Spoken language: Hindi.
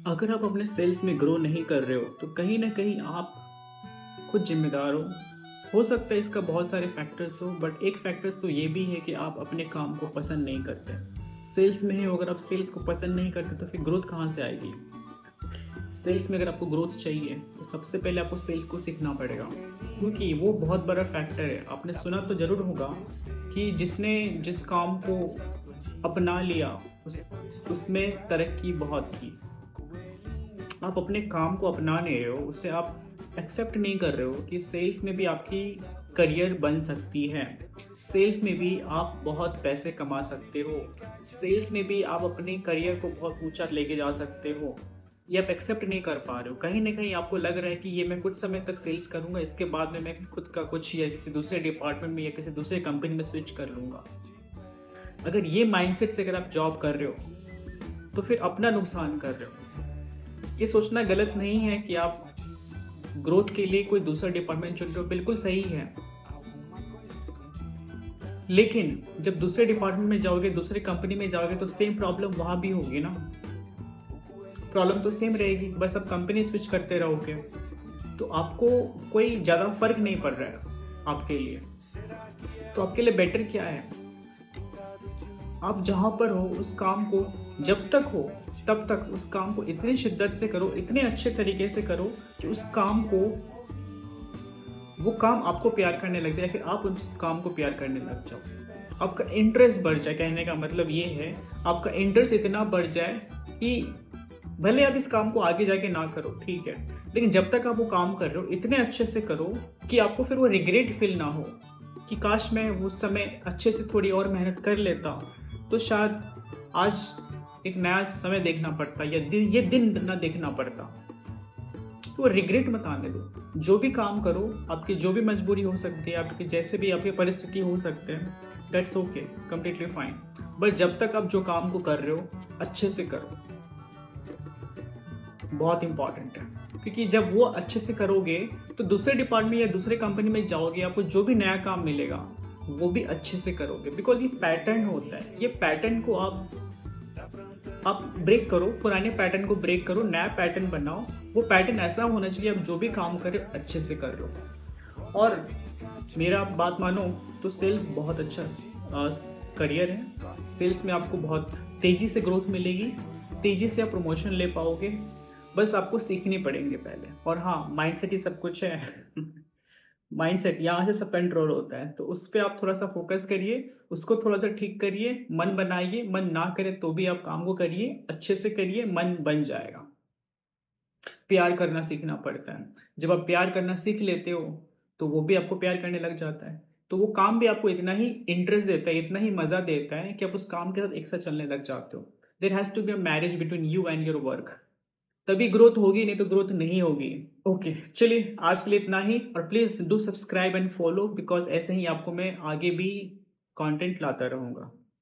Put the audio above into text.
अगर आप अपने सेल्स में ग्रो नहीं कर रहे हो तो कहीं ना कहीं आप खुद जिम्मेदार हो सकता है इसका बहुत सारे फैक्टर्स हो, बट एक फैक्टर्स तो ये भी है कि आप अपने काम को पसंद नहीं करते। सेल्स में हो, अगर आप सेल्स को पसंद नहीं करते तो फिर ग्रोथ कहाँ से आएगी। सेल्स में अगर आपको ग्रोथ चाहिए तो सबसे पहले आपको सेल्स को सीखना पड़ेगा, क्योंकि वो बहुत बड़ा फैक्टर है। आपने सुना तो ज़रूर होगा कि जिसने जिस काम को अपना लिया उसमें तरक्की बहुत की। आप अपने काम को अपना नहीं रहे हो, उसे आप एक्सेप्ट नहीं कर रहे हो कि सेल्स में भी आपकी करियर बन सकती है, सेल्स में भी आप बहुत पैसे कमा सकते हो, सेल्स में भी आप अपने करियर को बहुत ऊंचा लेके जा सकते हो। ये आप एक्सेप्ट नहीं कर पा रहे हो। कहीं ना कहीं आपको लग रहा है कि ये मैं कुछ समय तक सेल्स करूंगा, इसके बाद में मैं खुद का कुछ या किसी दूसरे डिपार्टमेंट में या किसी दूसरे कंपनी में स्विच कर लूँगा। अगर ये माइंडसेट से अगर आप जॉब कर रहे हो तो फिर अपना नुकसान कर रहे हो। ये सोचना गलत नहीं है कि आप ग्रोथ के लिए कोई दूसरा डिपार्टमेंट चुन रहे हो, बिल्कुल सही है। लेकिन जब दूसरे डिपार्टमेंट में जाओगे, दूसरे कंपनी में जाओगे तो सेम प्रॉब्लम वहां भी होगी ना। प्रॉब्लम तो सेम रहेगी, बस आप कंपनी स्विच करते रहोगे तो आपको कोई ज़्यादा फर्क नहीं पड़ रहा है आपके लिए। तो आपके लिए बेटर क्या है, आप जहाँ पर हो उस काम को जब तक हो तब तक उस काम को इतनी शिद्दत से करो, इतने अच्छे तरीके से करो कि उस काम को, वो काम आपको प्यार करने लग जाए, फिर आप उस काम को प्यार करने लग जाओ। आपका इंटरेस्ट बढ़ जाए। कहने का मतलब ये है, आपका इंटरेस्ट इतना बढ़ जाए कि भले आप इस काम को आगे जाके ना करो, ठीक है, लेकिन जब तक आप वो काम कर रहे हो इतने अच्छे से करो कि आपको फिर वो रिग्रेट फील ना हो कि काश मैं उस समय अच्छे से थोड़ी और मेहनत कर लेता तो शायद आज एक नया समय देखना पड़ता या ये दिन ना देखना पड़ता। तो रिग्रेट मत आने दो। जो भी काम करो, आपकी जो भी मजबूरी हो सकती है, आपकी जैसे भी आपकी परिस्थिति हो सकते हैं, that's okay, completely fine. But जब तक आप जो काम को कर रहे हो अच्छे से करो, बहुत इंपॉर्टेंट है। क्योंकि जब वो अच्छे से करोगे तो दूसरे डिपार्टमेंट या दूसरे कंपनी में जाओगे, आपको जो भी नया काम मिलेगा वो भी अच्छे से करोगे। बिकॉज ये पैटर्न होता है, ये पैटर्न को आप ब्रेक करो, पुराने पैटर्न को ब्रेक करो, नया पैटर्न बनाओ। वो पैटर्न ऐसा होना चाहिए आप जो भी काम करें अच्छे से कर लो। और मेरा बात मानो तो सेल्स बहुत अच्छा करियर है। सेल्स में आपको बहुत तेज़ी से ग्रोथ मिलेगी, तेज़ी से आप प्रमोशन ले पाओगे। बस आपको सीखने पड़ेंगे पहले। और हाँ, माइंडसेट ही सब कुछ है। माइंडसेट यहाँ से सब कंट्रोल होता है, तो उस पर आप थोड़ा सा फोकस करिए, उसको थोड़ा सा ठीक करिए, मन बनाइए। मन ना करे तो भी आप काम को करिए, अच्छे से करिए, मन बन जाएगा। प्यार करना सीखना पड़ता है। जब आप प्यार करना सीख लेते हो तो वो भी आपको प्यार करने लग जाता है। तो वो काम भी आपको इतना ही इंटरेस्ट देता है, इतना ही मज़ा देता है कि आप उस काम के साथ एक साथ चलने लग जाते हो। There has to be a marriage between you and your work, तभी ग्रोथ होगी, नहीं तो ग्रोथ नहीं होगी। ओके, चलिए आज के लिए इतना ही। और please do subscribe and follow, because ऐसे ही आपको मैं आगे भी कंटेंट लाता रहूँगा।